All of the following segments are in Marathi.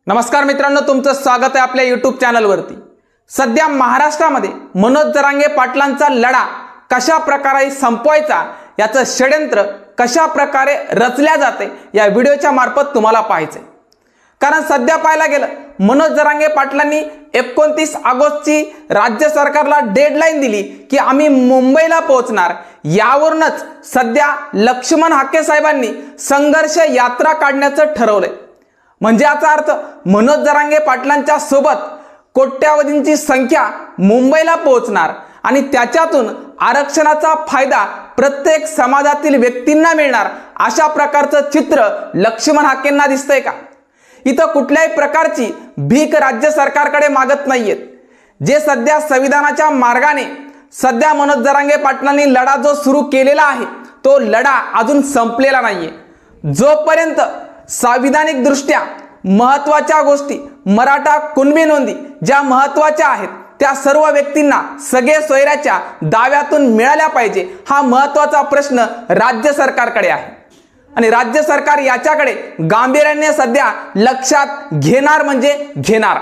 नमस्कार मित्रांनो, तुमचं स्वागत आहे आपल्या YouTube चॅनलवरती। सध्या महाराष्ट्रामध्ये मनोज जरांगे पाटलांचा लढा कशा प्रकारे संपवायचा याचं षड्यंत्र कशा प्रकारे रचल्या जाते या व्हिडिओच्या मार्फत तुम्हाला पाहायचे। कारण सध्या पाहायला गेलं मनोज जरांगे पाटलांनी 29 ऑगस्टची राज्य सरकारला डेडलाईन दिली की आम्ही मुंबईला पोहोचणार। यावरूनच सध्या लक्ष्मण हाके साहेबांनी संघर्ष यात्रा काढण्याचं ठरवलंय। म्हणजे याचा अर्थ मनोज जरांगे पाटलांच्या सोबत कोट्यावधींची संख्या मुंबईला पोहोचणार आणि त्याच्यातून आरक्षणाचा फायदा प्रत्येक समाजातील व्यक्तींना मिळणार, अशा प्रकारचं चित्र लक्ष्मण हाकेंना दिसतंय का? इथं कुठल्याही प्रकारची भीक राज्य सरकारकडे मागत नाहीयेत। जे सध्या संविधानाच्या मार्गाने सध्या मनोज जरांगे पाटलांनी लढा जो सुरू केलेला आहे तो लढा अजून संपलेला नाहीये। जोपर्यंत संविधानिक दृष्ट्या महत्त्वाच्या गोष्टी मराठा कुणबी नोंदी ज्या महत्त्वाच्या आहेत त्या सर्व व्यक्तींना सगळे सोयऱ्याच्या दाव्यातून मिळाल्या पाहिजे, हा महत्त्वाचा प्रश्न राज्य सरकारकडे आहे आणि राज्य सरकार याच्याकडे गांभीर्याने सध्या लक्षात घेणार म्हणजे घेणार।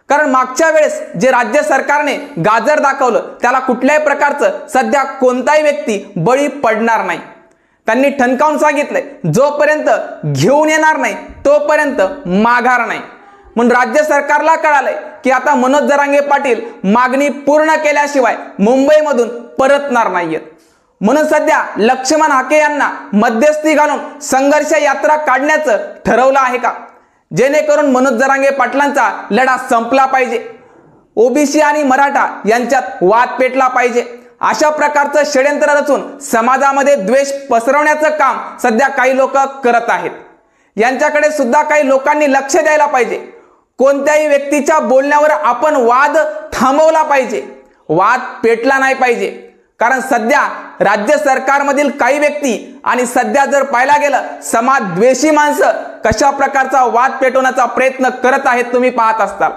कारण मागच्या वेळेस जे राज्य सरकारने गाजर दाखवलं त्याला कुठल्याही प्रकारचं सध्या कोणताही व्यक्ती बळी पडणार नाही। त्यांनी ठणकावून सांगितलंय जोपर्यंत घेऊन येणार नाही तोपर्यंत माघार नाही। म्हणून राज्य सरकारला कळालंय की आता मनोज जरांगे पाटील मागणी पूर्ण केल्याशिवाय मुंबईमधून परतणार नाहीयेत। म्हणून सध्या लक्ष्मण हाके यांना मध्यस्थी घालून संघर्ष यात्रा काढण्याचं ठरवलं आहे का, जेणेकरून मनोज जरांगे पाटलांचा लढा संपला पाहिजे, ओबीसी आणि मराठा यांच्यात वाद पेटला पाहिजे। अशा प्रकारचं षड्यंत्र रचून समाजामध्ये द्वेष पसरवण्याचं काम सध्या काही लोक करत आहेत। यांच्याकडे सुद्धा काही लोकांनी लक्ष द्यायला पाहिजे। कोणत्याही व्यक्तीच्या बोलण्यावर आपण वाद थांबवला पाहिजे, वाद पेटला नाही पाहिजे। कारण सध्या राज्य सरकारमधील काही व्यक्ती आणि सध्या जर पाहायला गेलं समाजद्वेषी माणसं कशा प्रकारचा वाद पेटवण्याचा प्रयत्न करत आहेत तुम्ही पाहत असताल।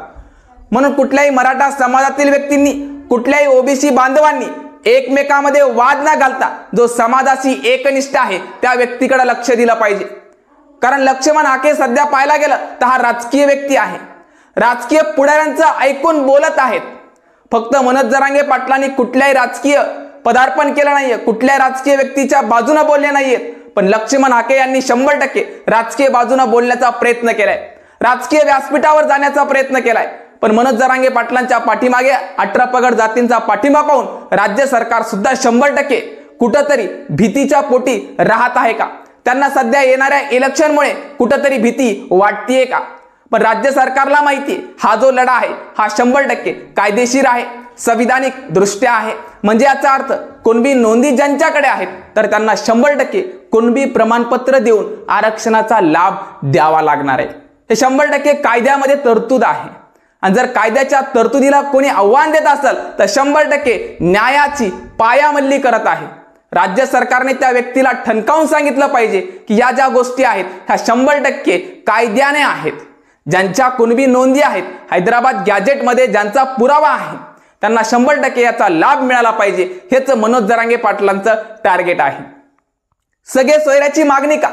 म्हणून कुठल्याही मराठा समाजातील व्यक्तींनी कुठल्याही ओबीसी बांधवांनी एकमेकांमध्ये वाद न घालता जो समाजाशी एकनिष्ठ आहे त्या व्यक्तीकडे लक्ष दिलं पाहिजे। कारण लक्ष्मण हाके सध्या पाहायला गेलं तर हा राजकीय व्यक्ती आहे, राजकीय पुढाऱ्यांचं ऐकून बोलत आहेत। फक्त मनोज जरांगे पाटलांनी कुठल्याही राजकीय पदार्पण केलं नाहीये, कुठल्याही राजकीय व्यक्तीच्या बाजूने बोलले नाहीयेत, पण लक्ष्मण हाके यांनी 100% राजकीय बाजूने बोलण्याचा प्रयत्न केलाय, राजकीय व्यासपीठावर जाण्याचा प्रयत्न केलाय। पण मनोज जरांगे पाटलांच्या पाठीमागे 18 पगड जातींचा पाठिंबा पाहून राज्य सरकार सुद्धा 100% कुठंतरी भीतीच्या पोटी राहत आहे का? त्यांना सध्या येणाऱ्या इलेक्शनमुळे कुठंतरी भीती वाटतेय का? पण राज्य सरकारला माहिती हा जो लढा आहे हा 100% कायदेशीर आहे, संविधानिक दृष्ट्या आहे। म्हणजे याचा अर्थ कुणबी नोंदी ज्यांच्याकडे आहेत तर त्यांना 100% कुणबी प्रमाणपत्र देऊन आरक्षणाचा लाभ द्यावा लागणार आहे। हे 100% कायद्यामध्ये तरतूद आहे आणि जर कायद्याच्या तरतुदीला कोणी आव्हान देत असेल तर 100% न्यायाची पायामल्ली करत आहे। राज्य सरकारने त्या व्यक्तीला ठणकावून सांगितलं पाहिजे की या ज्या गोष्टी आहेत ह्या 100% कायद्याने आहेत। ज्यांच्या कुणबी नोंदी आहेत हैदराबाद गॅजेटमध्ये ज्यांचा पुरावा आहे त्यांना 100% याचा लाभ मिळाला पाहिजे, हेच मनोज जरांगे पाटलांचं टार्गेट आहे। सगळे सोयऱ्याची मागणी का?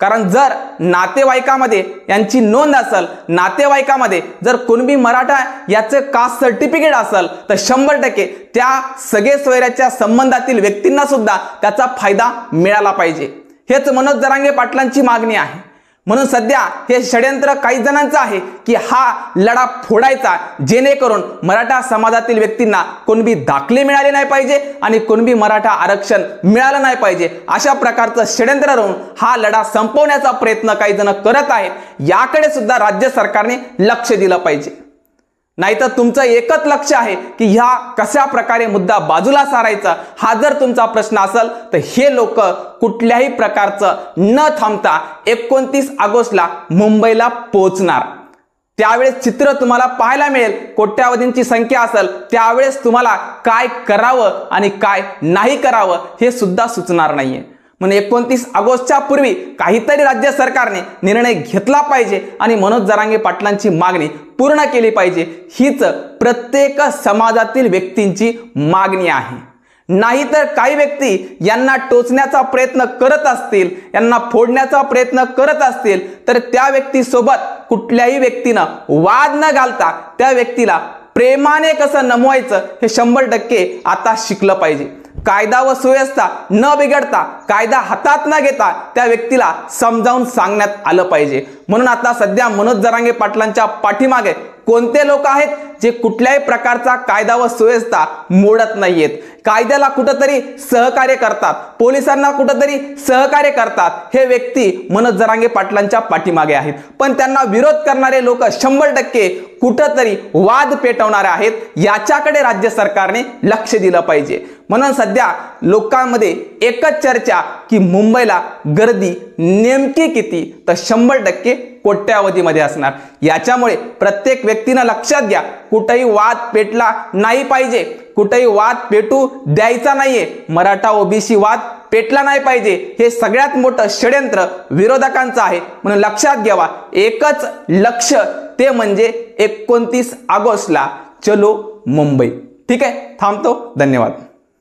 कारण जर नातेवाईकामध्ये यांची नोंद असेल, नातेवाईकामध्ये जर कुणबी मराठा याचं कास्ट सर्टिफिकेट असेल तर 100% त्या सगळे सोयऱ्याच्या संबंधातील व्यक्तींना सुद्धा त्याचा फायदा मिळाला पाहिजे, हेच मनोज जरांगे पाटलांची मागणी आहे। म्हणून सध्या हे षड्यंत्र काही जणांचं आहे की हा लढा फोडायचा, जेणेकरून मराठा समाजातील व्यक्तींना कुणबी दाखले मिळाले नाही पाहिजे आणि कुणबी मराठा आरक्षण मिळालं नाही पाहिजे। अशा प्रकारचं षड्यंत्र राहून हा लढा संपवण्याचा प्रयत्न काही जण करत आहेत। याकडे सुद्धा राज्य सरकारने लक्ष दिलं पाहिजे। नाहीतर तुमचं एकच लक्ष आहे की ह्या कशा प्रकारे मुद्दा बाजूला सारायचा, हा जर तुमचा प्रश्न असेल तर हे लोक कुठल्याही प्रकारचं न थांबता 29 ऑगस्टला मुंबईला पोहोचणार। त्यावेळेस चित्र तुम्हाला पाहायला मिळेल, कोट्यावधींची संख्या असेल त्यावेळेस तुम्हाला काय करावं आणि काय नाही करावं हे सुद्धा सुचणार नाहीये। म्हणून 29 ऑगस्टच्या पूर्वी काहीतरी राज्य सरकारने निर्णय घेतला पाहिजे आणि मनोज जरांगे पाटलांची मागणी पूर्ण केली पाहिजे, हीच प्रत्येक समाजातील व्यक्तींची मागणी आहे। नाहीतर काही व्यक्ती यांना टोचण्याचा प्रयत्न करत असतील, यांना फोडण्याचा प्रयत्न करत असतील, तर त्या व्यक्तीसोबत कुठल्याही व्यक्तीनं वाद न घालता त्या व्यक्तीला प्रेमाने कसं नमवायचं हे 100% आता शिकलं पाहिजे. कायदा व सुव्यवस्था न बिघडता, कायदा हातात न घेता त्या व्यक्तीला समजावून सांगण्यात आलं पाहिजे. म्हणून आता सध्या मनोज जरांगे पाटलांच्या पाठीमागे कोणते लोक आहेत जे कुठल्याही प्रकारचा कायदा व सुव्यवस्था मोडत नाहीयेत, कायद्याला कुठंतरी सहकार्य करतात, पोलिसांना कुठंतरी सहकार्य करतात, हे व्यक्ती मनोज जरांगे पाटलांच्या पाठीमागे आहेत. पण त्यांना विरोध करणारे लोक 100% कुठंतरी वाद पेटवणारे आहेत. याच्याकडे राज्य सरकारने लक्ष दिलं पाहिजे. म्हणून सध्या लोकांमध्ये एकच चर्चा की मुंबईला गर्दी नेमकी किती, तर 100% कोट्यावधीमध्ये असणार. याच्यामुळे प्रत्येक व्यक्तीनं लक्षात घ्या, कुठेही वाद पेटला नाही पाहिजे, कुठेही वाद पेटू द्यायचा नाहीये. मराठा ओबीसी वाद पेटला नाही पाहिजे, हे सगळ्यात मोठं षड्यंत्र विरोधकांचं आहे. म्हणून लक्षात घ्यावा, एकच लक्ष, ते म्हणजे 29 ऑगस्टला चलो मुंबई. ठीक आहे, थांबतो. धन्यवाद.